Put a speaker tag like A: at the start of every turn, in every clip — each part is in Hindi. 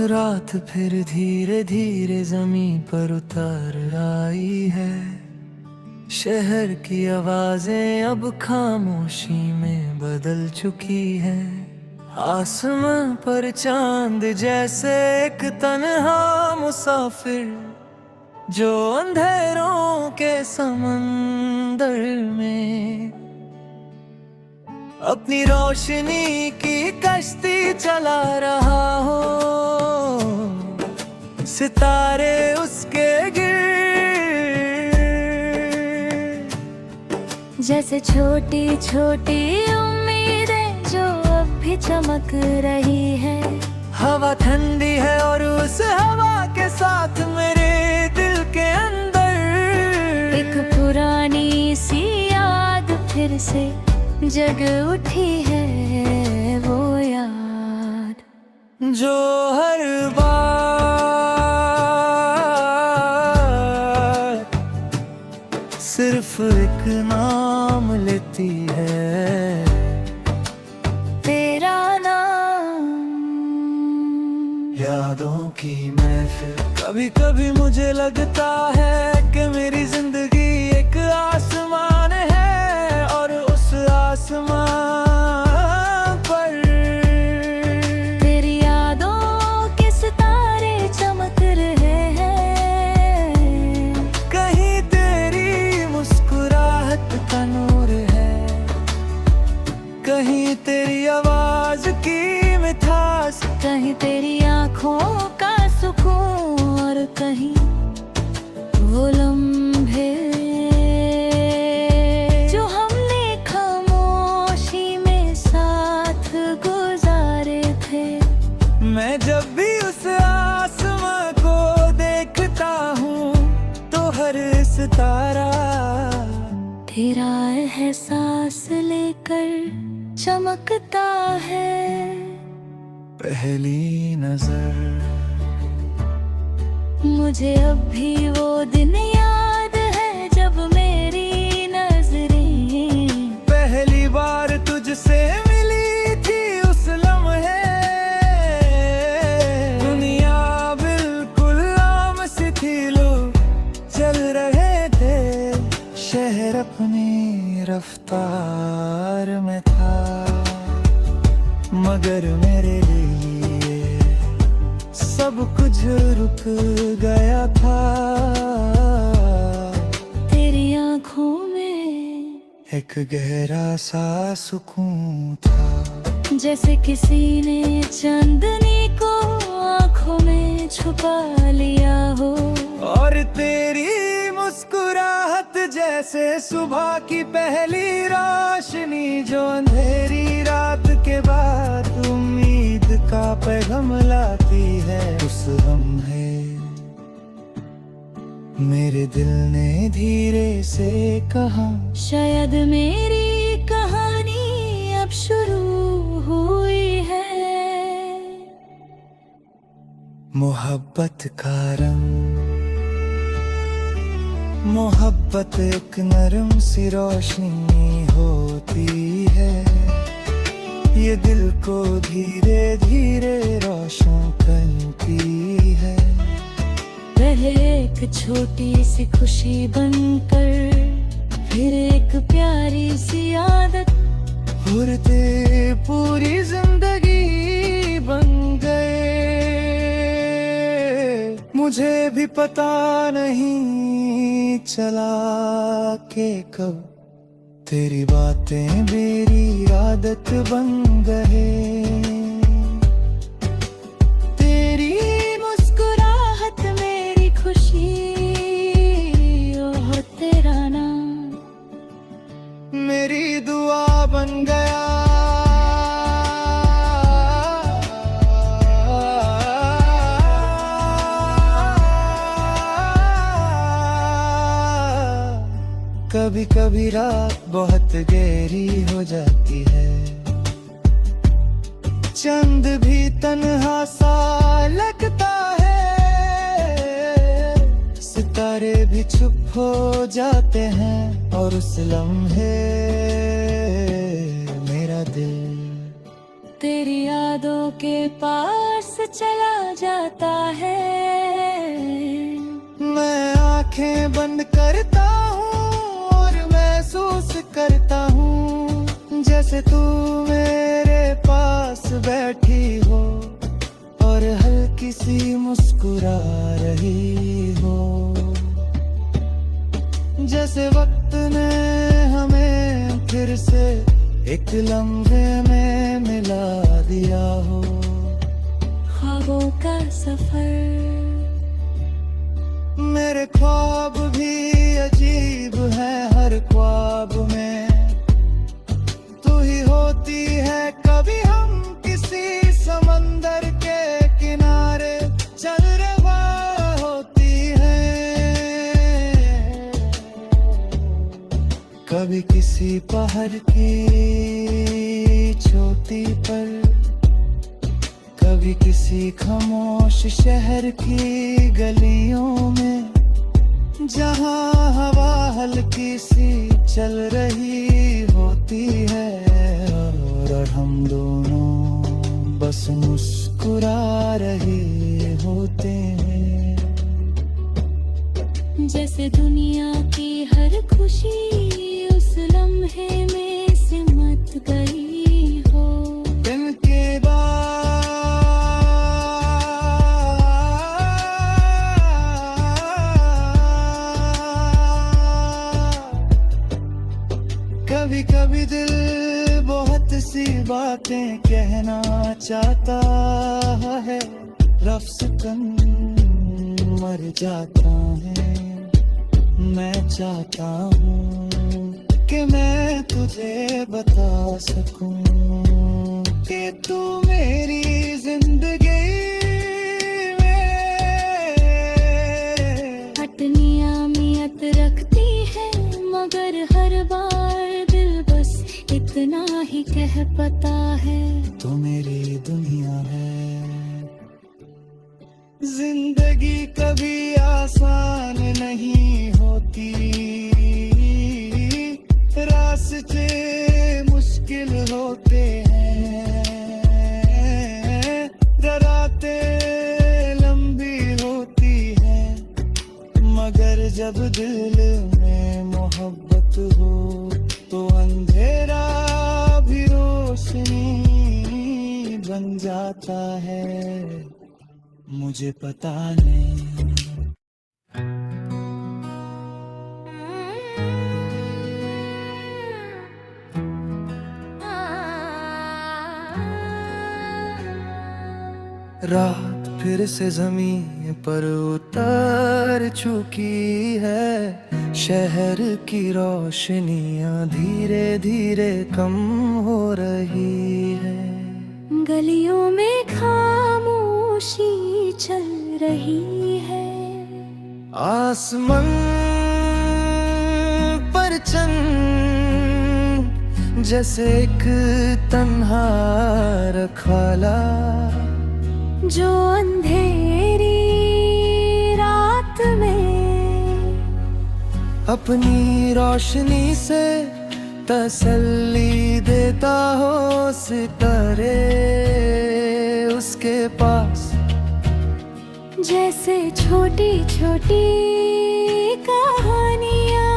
A: रात फिर धीरे धीरे जमीन पर उतर आई है। शहर की आवाजें अब खामोशी में बदल चुकी है। आसमां पर चांद जैसे एक तन्हा मुसाफिर, जो अंधेरों के समंदर में अपनी रोशनी की कश्ती चला रहा हो। सितारे उसके गिर्द
B: जैसे छोटी छोटी उम्मीदें जो अब भी चमक रही है।
A: हवा ठंडी है और उस हवा के साथ मेरे दिल के अंदर
B: एक पुरानी सी याद फिर से जग उठी है। वो याद
A: जो हर बार सिर्फ एक नाम लेती है,
B: तेरा नाम।
A: यादों की महफिल। कभी कभी मुझे लगता है कि मेरी जिंदगी एक आसमान है और उस आसमान पर
B: तेरी यादों के सितारे चमक रहे हैं।
A: कहीं तेरी मुस्कुराहट का नूर है, कहीं तेरी आवाज की मिठास,
B: कहीं तेरी आँखों का सुकून और कहीं वो लम्हे जो हमने खामोशी में साथ गुजारे थे।
A: मैं जब भी उस आसमां को देखता हूँ तो हर सितारा
B: तेरा एहसास लेकर चमकता है।
A: पहली नजर।
B: मुझे अब भी वो दिन याद है जब मेरी नजरें
A: पहली बार तुझसे मिली थी। उस लम्हे दुनिया बिल्कुल आम सी थी, लोग चल रहे थे, शहर अपनी रफ्तार में था, मगर मेरे लिए सब कुछ रुक गया था।
B: तेरी आँखों में
A: एक गहरा सा सुकून था,
B: जैसे किसी ने चांदनी को आँखों में छुपा लिया हो।
A: और तेरी मुस्कुराहट जैसे सुबह की पहली रोशनी, जो अंधेरी रात के बाद उम्मीद का पैगाम लाती है। उस लम्हे मेरे दिल ने धीरे से कहा,
B: शायद मेरी कहानी अब शुरू हुई है।
A: मोहब्बत का रंग। मोहब्बत एक नरम सी रोशनी होती है, ये दिल को धीरे धीरे रोशन करती है।
B: पहले एक छोटी सी खुशी बनकर, फिर एक प्यारी सी आदत,
A: उड़ते पूरी जिंदगी बन गए। मुझे भी पता नहीं चला कि कब तेरी बातें मेरी आदत बन गए।
B: तेरी मुस्कुराहट मेरी खुशी, ओह तेरा नाम
A: मेरी दुआ बन गया। कभी कभी रात बहुत गहरी हो जाती है, चंद भी तन्हा सा लगता है, सितारे भी चुप हो जाते हैं। और उस लम्हे मेरा दिल
B: तेरी यादों के पास चला जाता है।
A: मैं आंखें बंद करता हूँ और महसूस करता हूँ जैसे तू मेरे पास बैठी हो और हल्की सी मुस्कुरा रही हो। जैसे वक्त ने हमें फिर से एक लम्हे में मिला दिया हो।
B: ख्वाबों का सफर,
A: मेरे ख्वाब भी अजीब है, हर ख्वाब में तू ही होती है। कभी हम किसी समंदर के किनारे चल रहा होती है, कभी किसी पहाड़ की चोटी पर, कभी किसी खामोश शहर की गलियों में, जहाँ हवा हल्की सी चल रही होती है और हम दोनों बस मुस्कुरा रहे होते हैं।
B: जैसे दुनिया की हर खुशी उस लम्हे में सिमट गई हो।
A: दिन के बाद कभी कभी दिल बहुत सी बातें कहना चाहता है, रफ्सकन मर जाता है। मैं चाहता हूँ कि मैं तुझे बता सकूं कि तू मेरी जिंदगी में
B: अटनिया मियत रखती है, मगर हर बार दिल बस इतना ही कह पाता है,
A: तू मेरी दुनिया है। जिंदगी कभी आसान नहीं होती, रास्ते मुश्किल होते हैं, रातें लंबी होती हैं, मगर जब दिल में मोहब्बत हो तो अंधेरा भी रोशनी बन जाता है। मुझे पता नहीं रात फिर से जमीन पर उतर चुकी है, शहर की रोशनियां धीरे धीरे कम हो रही है।
B: गलियों में खामोशी चल रही है,
A: आसमान पर चंद जैसे एक तन्हा रखवाला,
B: जो अंधेरी रात में
A: अपनी रोशनी से तसल्ली देता हो। सितारे उसके पास
B: जैसे छोटी छोटी कहानियाँ,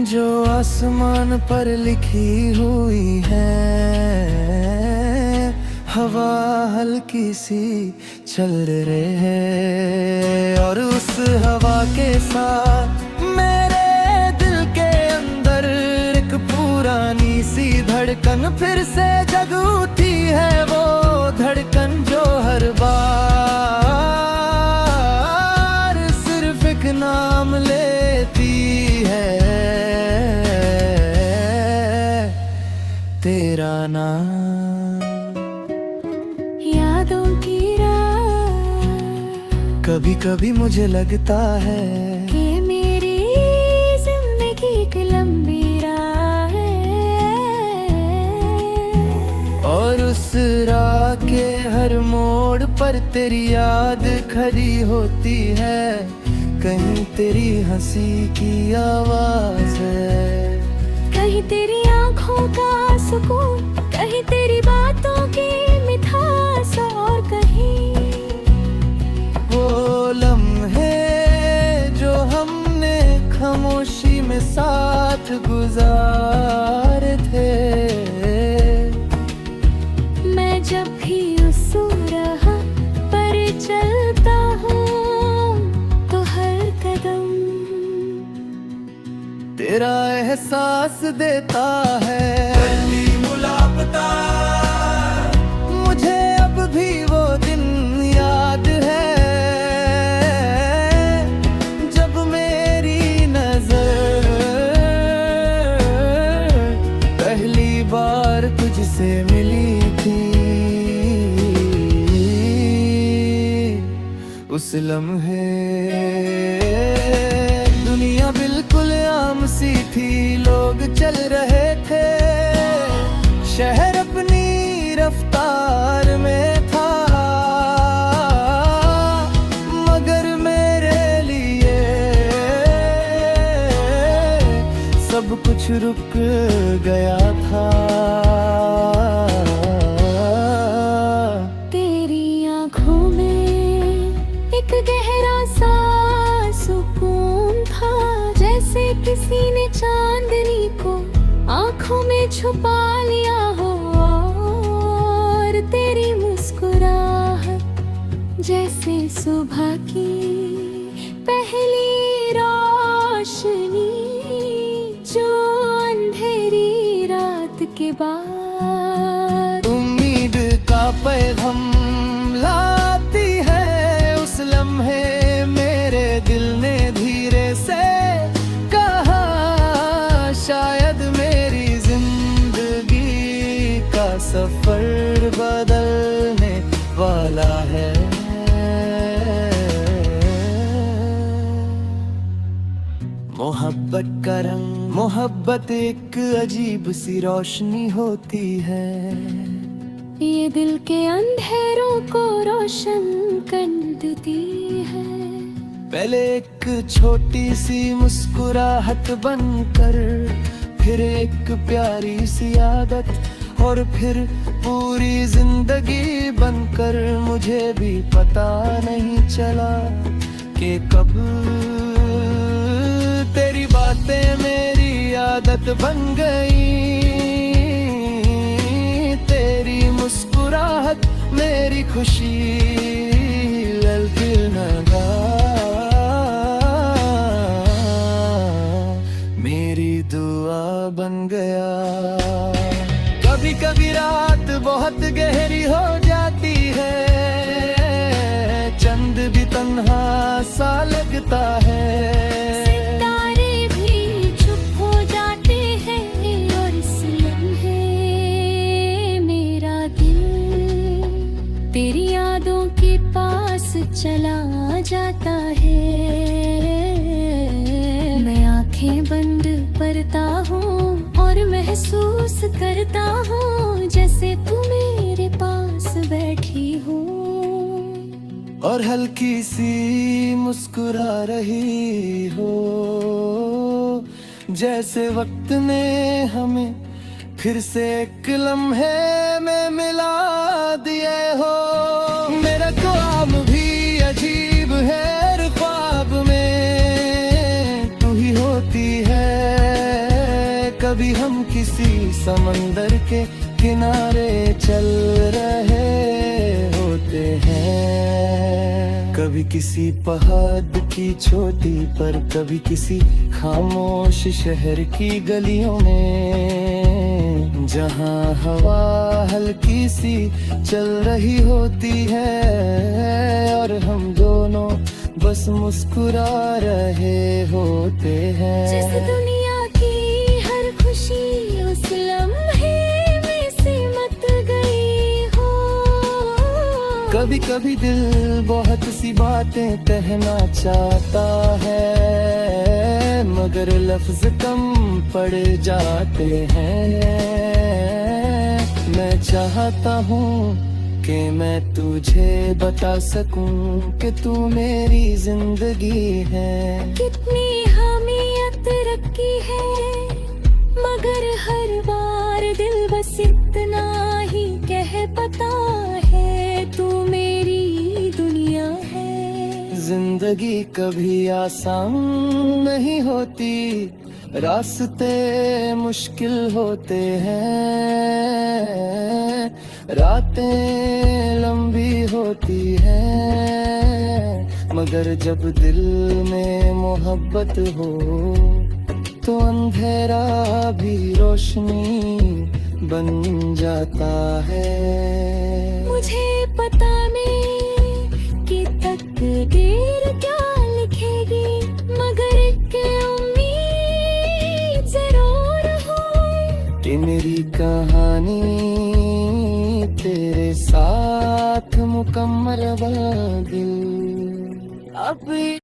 A: जो आसमान पर लिखी हुई है। हवा हल्की सी चल रही है और उस हवा के साथ मेरे दिल के अंदर एक पुरानी सी धड़कन फिर से जग उठी है। वो धड़कन जो हर बार सिर्फ एक नाम लेती है, तेरा नाम।
B: यादों की
A: कभी कभी मुझे लगता है
B: कि मेरी जिंदगी एक लंबी राह है,
A: और उस राह के हर मोड़ पर तेरी याद खड़ी होती है। कहीं तेरी हंसी की आवाज है,
B: कहीं तेरी आंखों का सुकून, कहीं तेरी बातों की मिठास, और कहीं
A: में साथ गुजारे थे।
B: मैं जब भी उस राह पर चलता हूँ तो हर कदम
A: तेरा एहसास देता है। पहली मुलाकात मुझे अब भी वो दिन याद है, जब मेरी नजर पहली बार तुझसे मिली थी। उस लम्हे दुनिया बिल्कुल आम सी थी, लोग चल रहे थे, शहर अपनी रफ्तार में था, मगर मेरे लिए सब कुछ रुक गया था।
B: तेरी आँखों में एक गहरा सा सुकून था, जैसे किसी ने चांदनी को आँखों में छुपा लिया हो। और तेरी मुस्कुराहट जैसे सुबह की पहली रोशनी, जो अंधेरी रात के बाद
A: उम्मीद का पैगाम लाती है। उस लम्हे मेरे दिल ने धीरे से कहा, शायद मेरी जिंदगी का सफर बदलने वाला है। मोहब्बत का रंग, मोहब्बत एक अजीब सी रोशनी होती है,
B: ये दिल के अंधेरों को रोशन कर देती है।
A: पहले एक छोटी सी मुस्कुराहट बनकर, फिर एक प्यारी सी आदत, और फिर पूरी जिंदगी बनकर। मुझे भी पता नहीं चला कि कब तेरी बातें मेरी आदत बन गई। तेरी मुस्कुराहट मेरी खुशी ललकी लगा, मेरी दुआ बन गया। कभी कभी रात बहुत गहरी हो जाती है, चंद भी तन्हा सा लगता है,
B: सितारे भी चुप हो जाते हैं, और इस लम्हे मेरा दिल तेरी यादों के पास चला जाता है। मैं आंखें बंद करता हूँ और महसूस करता हूँ, जैसे तू मेरे पास बैठी हो
A: और हल्की सी मुस्कुरा रही हो, जैसे वक्त ने हमें फिर से एक लम्हे में मिला दिए हो। मेरा ख्वाब भी अजीब है, हर ख्वाब में तू ही होती है। कभी हम किसी समंदर के किनारे चल रहे होते हैं, कभी किसी पहाड़ की चोटी पर, कभी किसी खामोश शहर की गलियों में, जहां हवा हल्की सी चल रही होती है, और हम दोनों बस मुस्कुरा रहे होते हैं।
B: जिस दुनिया की हर खुशी उस लम्हे में सिमट गई हो।
A: कभी कभी दिल बहुत सी बातें कहना चाहता है, मगर लफ्ज कम पड़ जाते हैं। मैं चाहता हूँ कि मैं तुझे बता सकूं कि तू मेरी जिंदगी है।
B: कितनी हमीयत रखी है, मगर हर बार दिल बस इतना ही कह पाता है, तू मेरी दुनिया है।
A: जिंदगी कभी आसान नहीं होती, रास्ते मुश्किल होते हैं, रातें लंबी होती हैं, मगर जब दिल में मोहब्बत हो तो अंधेरा भी रोशनी बन जाता है।
B: मुझे पता नहीं कि तकदीर क्या लिखेगी, मगर एक उम्मीद जरूर हो
A: कि मेरी कहानी तेरे साथ मुकम्मल होगी। अब